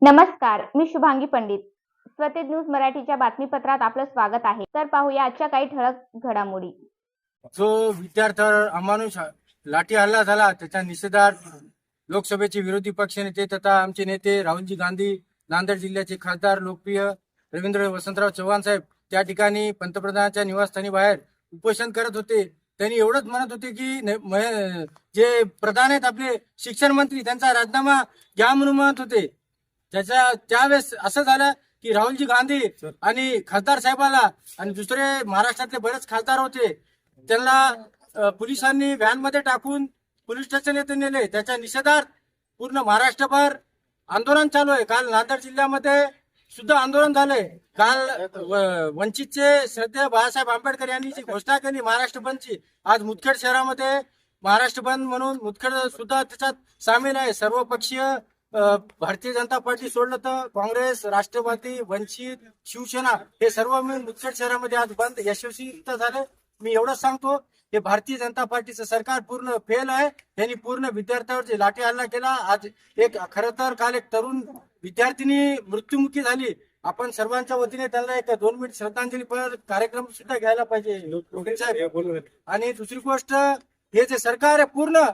नमस्कार, मी शुभांगी पंडित. स्वतेज न्यूज मराठीच्या बातमीपत्रात आपलं स्वागत आहे. तर पाहूया आजच्या काही ठळक घडामोडी. जो विद्यार्थ्यावर अमानुष लाठी हल्ला झाला त्याच्या निषेधार्थ लोकसभेचे विरोधी पक्षनेते तथा आमचे नेते राहुलजी गांधी, नांदेड जिल्ह्याचे खासदार लोकप्रिय रवींद्र वसंतराव चव्हाण साहेब त्या ठिकाणी पंतप्रधानांच्या निवासस्थानी बाहेर उपोषण करत होते. त्यांनी एवढंच म्हणत होते की जे प्रधान आहेत आपले शिक्षण मंत्री त्यांचा राजीनामा घ्या म्हणून म्हणत होते. त्यावेळेस असं झालं की राहुलजी गांधी आणि खासदार साहेबाला आणि दुसरे महाराष्ट्रातले बरेच खासदार होते त्यांना पोलिसांनी व्हॅन मध्ये टाकून पोलीस स्टेशन येथे नेले. त्याच्या निषेधार्थ पूर्ण महाराष्ट्रभर आंदोलन चालू आहे. काल नांदेड जिल्ह्यामध्ये सुद्धा आंदोलन झालंय. काल वंचितचे श्रद्धेय बाळासाहेब आंबेडकर यांनी जी घोषणा केली महाराष्ट्र बंदची, आज मुदखेड शहरामध्ये महाराष्ट्र बंद म्हणून मुदखेड सुद्धा त्याच्यात सामील आहे. सर्वपक्षीय भारतीय जनता पार्टी सोडलं तर काँग्रेस, राष्ट्रवादी, वंचित, शिवसेना हे सर्व मिळून मुदखेड शहरामध्ये आज बंद यशस्वी झाले. मी एवढंच सांगतो हे भारतीय जनता पार्टीचं सरकार पूर्ण फेल आहे. त्यांनी पूर्ण विद्यार्थ्यावर जे लाठी हल्ला केला. आज एक खरं तर काल एक तरुण विद्यार्थिनी मृत्युमुखी झाली. आपण सर्वांच्या वतीने त्यांना एक 2 मिनिट श्रद्धांजली कार्यक्रम सुद्धा घ्यायला पाहिजे. आणि दुसरी गोष्ट, हे जे सरकार आहे पूर्ण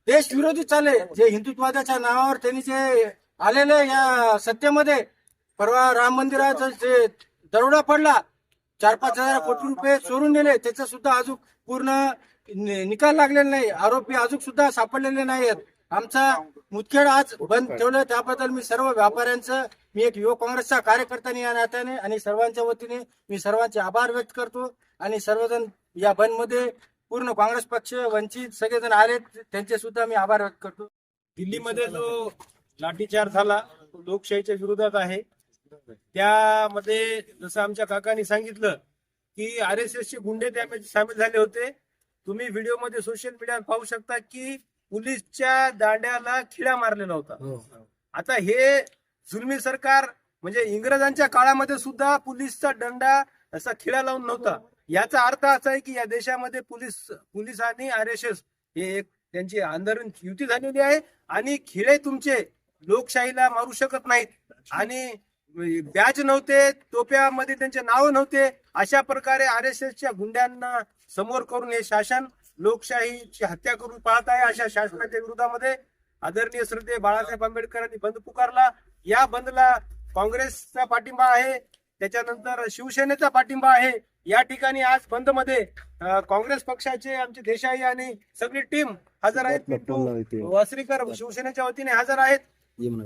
देश विरोधी चालले. जे हिंदुत्वादाच्या नावावर त्यांनी जे आलेले या सत्तेमध्ये, परवा राम मंदिराचा जे दरोडा पडला, 4-5 हजार कोटी रुपये चोरून नेले, त्याचा सुद्धा अजून पूर्ण निकाल लागलेला नाही. आरोपी अजून सुद्धा सापडलेले नाही आहेत. आमचा मुदखेड आज बंद ठेवलं त्याबद्दल मी सर्व व्यापाऱ्यांचं, मी एक युवक काँग्रेसचा कार्यकर्ता या नात्याने आणि सर्वांच्या वतीने मी सर्वांचे आभार व्यक्त करतो. आणि सर्वजण या बंद मध्ये पूर्ण काँग्रेस पक्ष, वंचित सगळेजण आले, त्यांचे सुद्धा मी आभार व्यक्त करतो. दिल्लीमध्ये जो लाठीचार्ज झाला तो लोकशाहीच्या विरोधात आहे. त्यामध्ये जसं आमच्या काकांनी सांगितलं की RSS चे गुंडे त्यामध्ये सामील झाले होते. तुम्ही व्हिडिओमध्ये सोशल मीडियावर पाहू शकता की पोलीसच्या दांड्याला खिळा मारलेला होता. आता हे जुलमी सरकार, म्हणजे इंग्रजांच्या काळामध्ये सुद्धा पोलीसचा दंडा असा खिळा लावून नव्हता. याचा अर्थ असा आहे की या देशामध्ये पोलीस आणि RSS हे एक त्यांची आंदोलन युती झालेली आहे. आणि खिळे तुमचे लोकशाहीला मारू शकत नाहीत. आणि बॅज नव्हते, टोप्यामध्ये त्यांचे नाव नव्हते. अशा प्रकारे RSSच्या गुंड्यांना समोर करून हे शासन लोकशाहीची हत्या करून पाहत आहे. अशा शासनाच्या विरोधामध्ये आदरणीय श्रद्धेय बाळासाहेब आंबेडकरांनी बंद पुकारला. या बंदला काँग्रेसचा पाठिंबा आहे, त्याच्यानंतर शिवसेनेचा पाठिंबा आहे. या ठिकाणी आज बंद मध्ये काँग्रेस पक्षाचे आमचे देशाई आणि सगळी टीम हजर आहेत. पिंटू वासरीकर शिवसेनेच्या वतीने हजर आहेत.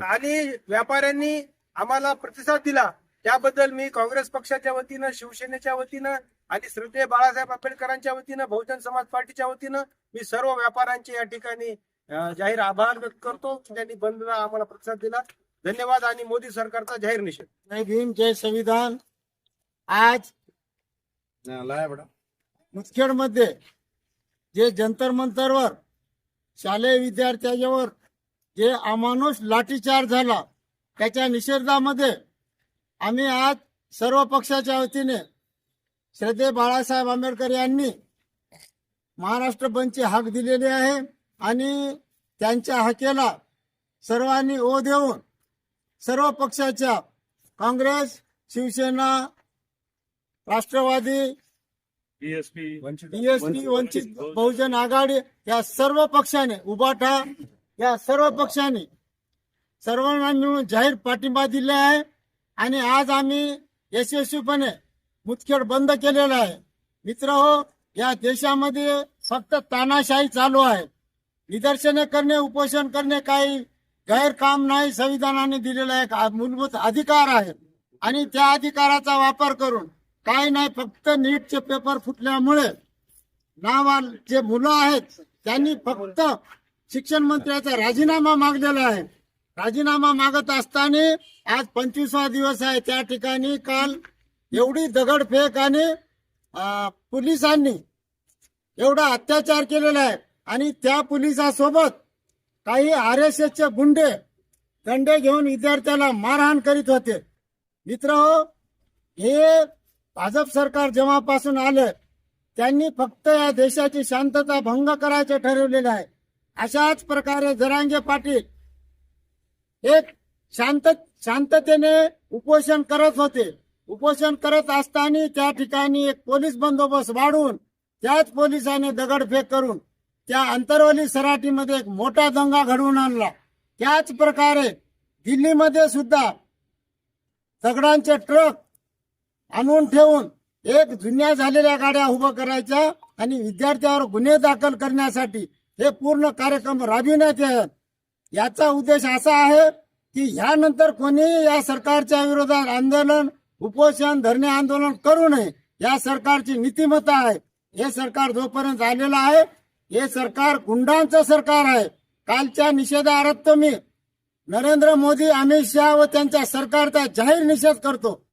आणि व्यापाऱ्यांनी आम्हाला प्रतिसाद दिला त्याबद्दल मी काँग्रेस पक्षाच्या वतीनं, शिवसेनेच्या वतीनं आणि श्रद्धेय बाळासाहेब आंबेडकरांच्या वतीनं, बहुजन समाज पार्टीच्या वतीनं मी सर्व व्यापाऱ्यांचे या ठिकाणी जाहीर आभार व्यक्त करतो. त्यांनी बंदला आम्हाला प्रतिसाद दिला. धन्यवाद. आणि मोदी सरकारचा जाहीर निषेध. जय भीम, जय संविधान. आज मुदखेड मध्ये जे जंतर मंतरवर शालेय विद्यार्थ्यांवर जे अमानुष लाठीचार्ज झाला त्याच्या निषेधामध्ये आम्ही आज सर्व पक्षाच्या वतीने श्रद्धेय बाळासाहेब आंबेडकर यांनी महाराष्ट्र बंदची हाक दिलेली आहे. आणि त्यांच्या हाकेला सर्वांनी ओ देऊन सर्व पक्षाच्या काँग्रेस, शिवसेना, राष्ट्रवादी, BSP, वंचित बहुजन आघाडी या सर्व पक्षाने, उभाटा या सर्व पक्षांनी सर्वांना मिळून जाहीर पाठिंबा दिला आहे. आणि आज आम्ही यशस्वीपणे मुदखेड बंद केलेला आहे. मित्रहो, या देशामध्ये फक्त तानाशाही चालू आहे. निदर्शने करणे, उपोषण करणे काही गैरकाम नाही. संविधानाने दिलेला एक मूलभूत अधिकार आहे. आणि त्या अधिकाराचा वापर करून काही नाही, फक्त नीटचे पेपर फुटल्यामुळे जे मुलं आहेत त्यांनी फक्त शिक्षण मंत्र्याचा राजीनामा मागलेला आहे. राजीनामा मागत असताना आज 25वा दिवस आहे. त्या ठिकाणी काल एवढी दगडफेक आणि पोलिसांनी एवढा अत्याचार केलेला आहे. आणि त्या पोलिसासोबत काही RSSचे गुंडे दंडे घेऊन विद्यार्थ्याला मारहाण करीत होते. मित्रहो, हे भाजप सरकार जेव्हापासून आलं त्यांनी फक्त या देशाची शांतता भंग करायचे ठरवलेले आहे. अशाच प्रकारे जरांगे पाटील एक शांततेने उपोषण करत होते. उपोषण करत असताना त्या ठिकाणी एक पोलीस बंदोबस्त वाढवून त्याच पोलिसांनी दगडफेक करून त्या अंतरवली सराटीमध्ये एक मोठा दंगा घडवून आणला. त्याच प्रकारे दिल्लीमध्ये सुद्धा दगडांचे ट्रक आणून ठेवून एक जुन्या झालेल्या गाड्या उभं करायच्या आणि विद्यार्थ्यावर गुन्हे दाखल करण्यासाठी हे पूर्ण कार्यक्रम राबविण्यात येत. याचा उद्देश असा आहे की ह्यानंतर कोणीही या सरकारच्या विरोधात आंदोलन, उपोषण, धरणे आंदोलन करू नये. या सरकारची नीतिमत्ता आहे. हे सरकार जोपर्यंत आलेलं आहे, हे सरकार गुंडांचं सरकार आहे. कालच्या निषेधार्थ मी नरेंद्र मोदी, अमित शहा व त्यांच्या सरकारचा जाहीर निषेध करतो.